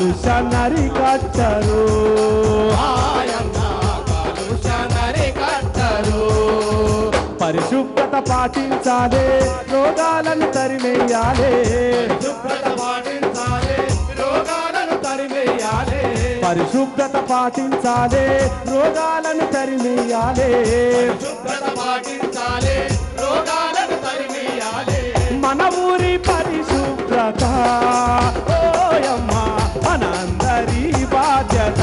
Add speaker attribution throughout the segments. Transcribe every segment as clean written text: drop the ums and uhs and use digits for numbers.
Speaker 1: కాలుష్యాన్ని కట్టరు పరిశుభ్రత పాటించాలి రోగాలను తరిమేయాలి పరిశుభ్రత పాటించాలి రోగాలను తరిమేయాలి మన ఊరి పరిశుభ్రత ఓయమ్మ మనందరి బాధ్యత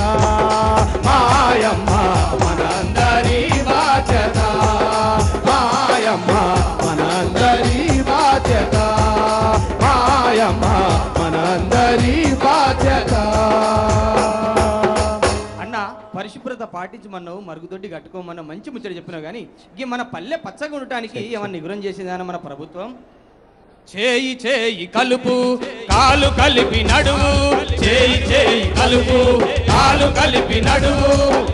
Speaker 1: మాయమ్మ మనందరి బాధ్యత మాయమ్మ మనందరి బాధ్యత మాయమ్మ మనందరి బాధ్యత.
Speaker 2: అన్న పరిశుభ్రత పాటించమన్నావు, మరుగుదొడ్డి కట్టుకోమన్నావు, మంచి ముచ్చట చెప్పినావు. కానీ ఇక మన పల్లె పచ్చగా ఉండటానికి ఏమన్నా నిగురం చేసిందని మన ప్రభుత్వం? చేయి చేయి కలుపు కాలు కలిపి నడువు, చేయి చేయి కలుపు కాలు కలిపి నడువు,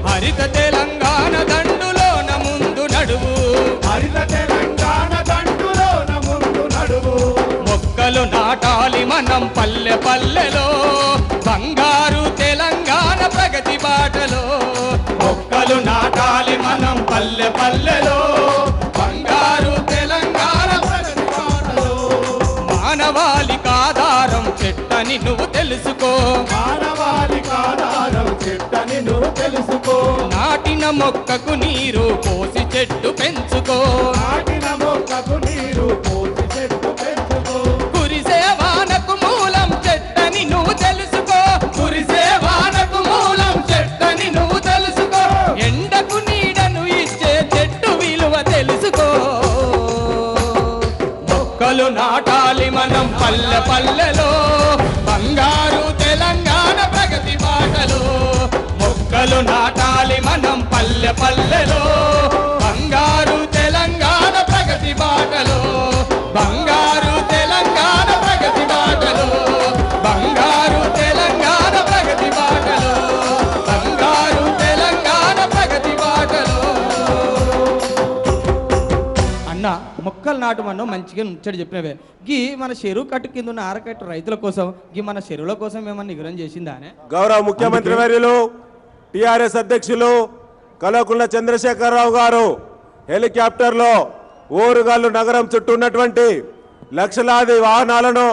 Speaker 2: హరిత తెలంగాణ దండులోన ముందు నడువు, హరిత తెలంగాణ దండులోన ముందు నడువు. మొక్కలు నాటాలి మనం పల్లె పల్లెలో, బంగారు తెలంగాణ ప్రగతి బాటలో. మొక్కలు నాటాలి మనం పల్లె పల్లెలో, బంగారు తెలంగాణ ప్రగతి బాటలో. మానవాళికి ఆధారం చెట్టని నువ్వు తెలుసుకో, మానవాళికి ఆధారం చెట్టని నువ్వు తెలుసుకో. నాటిన మొక్కకు నీరు పోసి చెట్టు పెంచుకో, నాటిన మొక్కకు నీరు పోసి చెట్టు పెంచుకో. కురిసే వానకు మూలం చెట్టని నువ్వు తెలుసుకో, కురిసే వానకు మూలం చెట్టని నువ్వు తెలుసుకో. ఎండకు నీడను ఇచ్చే చెట్టు విలువ తెలుసుకో. మొక్కలు నాటాలి మనం పల్లె పల్లెలో, బంగారు తెలంగాణ ప్రగతి బాటలో. మొక్కలు నాటాలి మనం పల్లె పల్లెలో, బంగారు తెలంగాణ ప్రగతి బాటలో. బంగారు తెలంగాణ ప్రగతి బాటలో, బంగారు తెలంగాణ ప్రగతి బాటలో, బంగారు తెలంగాణ ప్రగతి బాటలో. అన్న మొక్కలు నాటమన్నో మంచిగా ముచ్చడి చెప్పినవే. గీ మన చెరువు కట్టు కింద ఉన్న ఆరకట్టు రైతుల కోసం, గీ మన చెరువుల కోసం ఏమన్నా నిగురం చేసిందా?
Speaker 3: గౌరవ ముఖ్యమంత్రి వర్యులు టిఆర్ఎస్ అధ్యక్షులు కల్వకుంట్ల చంద్రశేఖరరావు గారు హెలికాప్టర్లో ఓరుగల్లు నగరం చుట్టూ ఉన్నటువంటి లక్షలాది వాహనాలను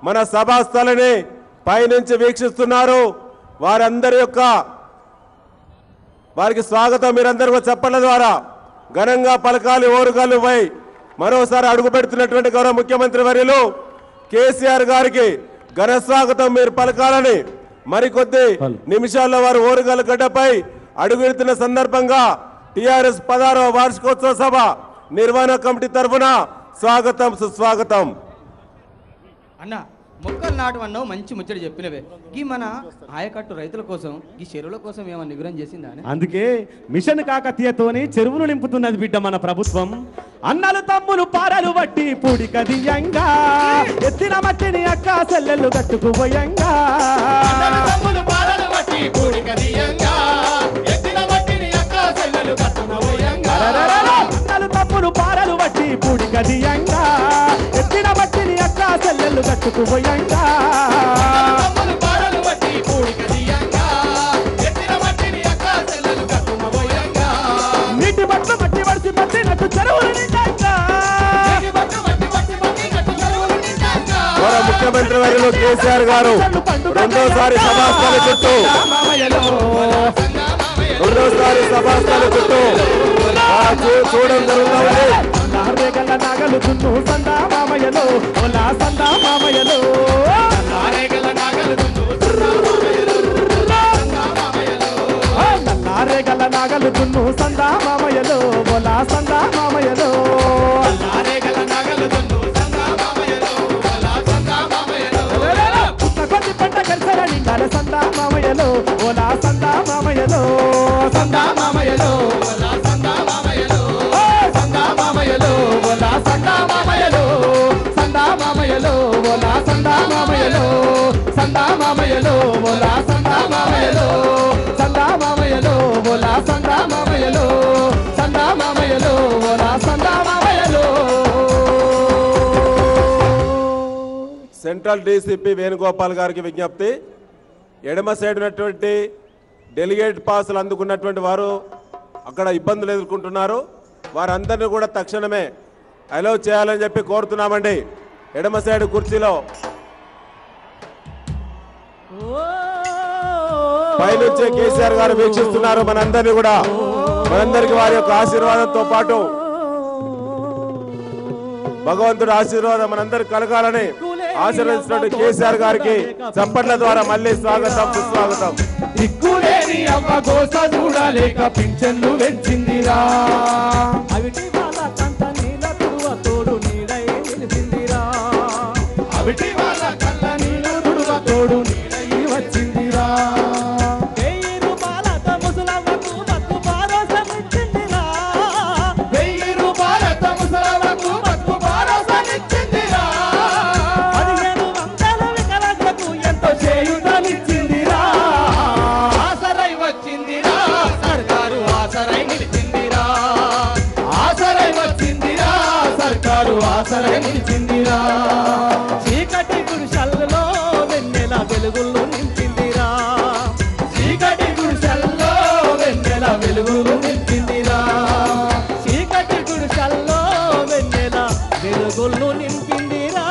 Speaker 3: మన సభాస్థలిని పైనుంచి వీక్షిస్తున్నారు. వారికి స్వాగతం మీరందరూ చప్పట్ల ద్వారా ఘనంగా పలకాలి. ఓరుగల్లు పై మరోసారి అడుగు పెడుతున్నటువంటి గౌరవ ముఖ్యమంత్రి వర్యులు కేసీఆర్ గారికి ఘన స్వాగతం మీరు పలకాలని మరికొద్ది నిమిషాల్లో వారు ఓరుగల్లు గడ్డపై అడుగుపెడుతున్న సందర్భంగా టిఆర్ఎస్ 16వ వార్షికోత్సవ సభ నిర్వహణ కమిటీ తరఫున స్వాగతం సుస్వాగతం.
Speaker 2: అన్న మొక్కలు నాటమన్నావు మంచి ముచ్చడి చెప్పినవే. గీ మన ఆయకట్టు రైతుల కోసం, ఈ చెరువుల కోసం ఏమన్నా నిగురం చేసిందా?
Speaker 1: అందుకే మిషన్ కాకతీయతోని చెరువును నింపుతున్నది బిడ్డ మన ప్రభుత్వం. అన్నలు తమ్ములు పారలు బట్టి పూడికదియంగా, ఎత్తిన మట్టిని అక్క సెల్లెళ్ళు కట్టుకుపోయంగా. అన్నలు తమ్ములు పారలు బట్టి పూడికదియంగా, ఎత్తిన మట్టిని అక్క సెల్లెళ్ళు కట్టుకుపోయంగా. అన్నలు తమ్ములు పారలు బట్టి పూడికదియంగా, ఎత్తిన మట్టిని అక్క సెల్లెళ్ళు కట్టుకుపోయంగా. నీటి బట్ల మట్టి వడిసి పట్టినట్టు చెరువులు నిండాక.
Speaker 3: ముఖ్యమంత్రి వర్యులు కేసీఆర్ గారు రెండోసారి సభాస్థలి చుట్టూ చూడడం జరుగుతుంది.
Speaker 1: నారేగల నాగలు దున్ను సందా మామయ్యలో, ఓలా సందా మామయ్యలో. నారేగల నాగలు దున్ను సందా మామయ్యలో, ఓలా సందా మామయ్యలో. పుట్ట కొద్ది పంట కలిసర నిండాల సందా మామయ్యలో, ఓలా సందా మామయ్యలో. సందా మామయ్యలో, ఓలా సందా మామయ్యలో, సందా మామయ్యలో, ఓలా సందా మామయ్యలో. సందా మామయ్యలో, ఓలా సందా మామయ్యలో. సందా మామయ్యలో, ఓలా సందా మామయ్యలో. సందా మామయ్యలో, ఓలా సందా మామయ్యలో. సందా మామయ్యలో, ఓలా సందా మామయ్యలో.
Speaker 3: సెంట్రల్ డీసీపీ వేణుగోపాల్ గారికి విజ్ఞప్తి, ఎడమ సైడ్ ఉన్నటువంటి డెలిగేట్ పాసులు అందుకున్నటువంటి వారు అక్కడ ఇబ్బందులు ఎదుర్కొంటున్నారు. వారందరినీ కూడా తక్షణమే అలౌ చేయాలని చెప్పి కోరుతున్నామండి. ఎడమ సైడ్ కుర్చీలో పైనుంచే కేసీఆర్ గారు వీక్షిస్తున్నారు మనందరినీ కూడా. మనందరికీ వారి యొక్క ఆశీర్వాదంతో పాటు భగవంతుడి ఆశీర్వాదం మనందరికి కలగాలని ఆశీర్వదిస్తున్నట్టు కేసీఆర్ గారికి చప్పట్ల ద్వారా మళ్ళీ స్వాగతం సుస్వాగతం.
Speaker 1: దిక్కులేని అమ్మ గోస చూడలేక పింఛన్లు పెంచిందిరా.
Speaker 4: అవిటి వాళ్ళ కంట నీళ్ళ తుడువ తోడు నీడై నిలిచిందిరా.
Speaker 1: అవిటి వాళ్ళ కళ్ళ నీళ్ళు తుడువ తోడు నీడై వచ్చిందిరా.
Speaker 4: 1000 రూపాయలతో ముసలమ్మకు బతుకు భరోసా ఇచ్చిందిరా.
Speaker 1: 1000 రూపాయలతో ముసలమ్మకు బతుకు భరోసా ఇచ్చిందిరా.
Speaker 4: 1500 వికలాంగులకు ఎంతో
Speaker 1: చేయుతనిచ్చిందిరా. ఆసరై వచ్చిందిరా సర్కారు ఆసరై నిలిచిందిరా. ఆసరై వచ్చిందిరా సర్కారు ఆసరై నిలిచిందిరా.
Speaker 4: చీకటి గుడిసెల్లో వెన్నెల వెలుగులు నింపిందిరా.
Speaker 1: చీకటి గుడిసెల్లో వెన్నెల వెలుగులు నింపిందిరా.
Speaker 4: చీకటి గుడిసెల్లో వెన్నెల వెలుగులు నింపిందిరా.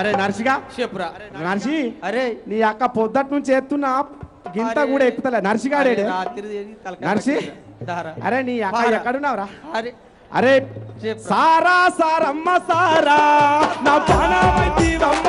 Speaker 1: అరే నర్సిగా
Speaker 2: చెప్పురా.
Speaker 1: నర్సి
Speaker 2: అరే
Speaker 1: నీ అక్క పొద్దటి నుంచి ఎత్తున్నా గింత కూడా ఎక్కుతలే నర్సిగాడే
Speaker 2: రాత్రి తలకాయ
Speaker 1: నర్సి
Speaker 2: దారా.
Speaker 1: అరే నీ అక్క
Speaker 2: పారా.
Speaker 1: ఎక్కడున్నావురా?
Speaker 2: అరే
Speaker 1: అరే
Speaker 2: చెప్పురా.
Speaker 1: సారా సారమ్మ సారా నా పానవతివమ్మ